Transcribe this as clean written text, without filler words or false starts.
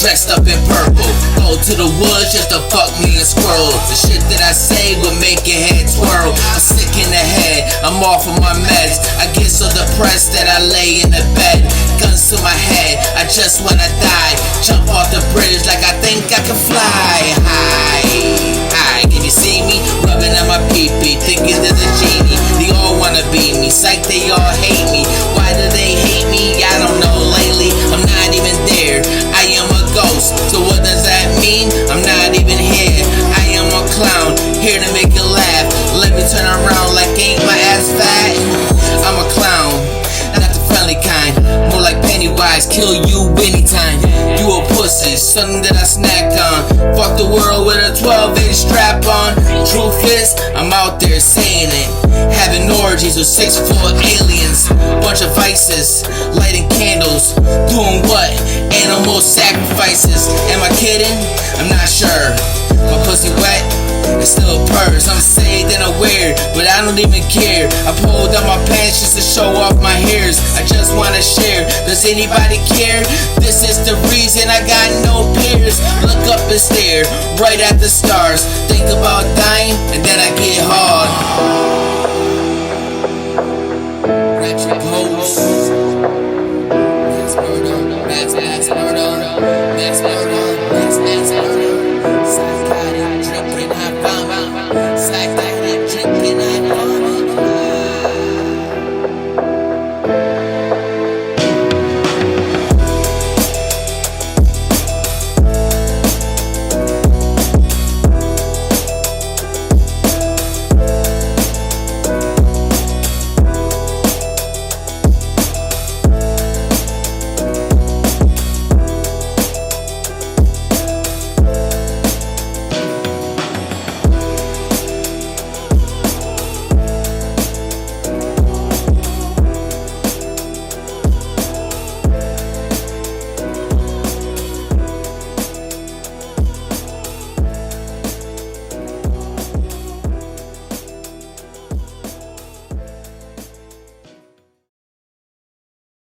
dressed up in purple. Go to the woods just to fuck me and squirrel. The shit that I say would make your head twirl. I'm sick in the head, I'm off of my meds. I get so depressed that I lay in the bed. Guns to my head, I just wanna die. Jump off the bridge like I think I can fly. Hi, can you see me? Rubbing on my pee-pee, thinking there's a genie. They all wanna be me, psych, they all hate me. Why do they hate me? I don't know lately. I'm not even there, I am a ghost. So what does that mean? I'm not even here. I am a clown, here to make you laugh. Let me turn around like ain't my ass fat. I'm a clown, not the friendly kind. More like Pennywise, kill you anytime. You a pussy, something that I snack on. Fuck the world with a 12-inch strap on. Truth is, I'm out there saying it. Having orgies with 6'4" aliens. Bunch of vices, lighting candles. Doing what? Animal sacrifices. Am I kidding? I'm not sure. My pussy wet, it still purrs. I'm saved and aware, but I don't even care. I pulled down my pants just to show off my hairs. I just wanna share. Does anybody care? This is the reason I got no peers. Look up and stare right at the stars. Think about dying and then I get hard. Ratchet pose.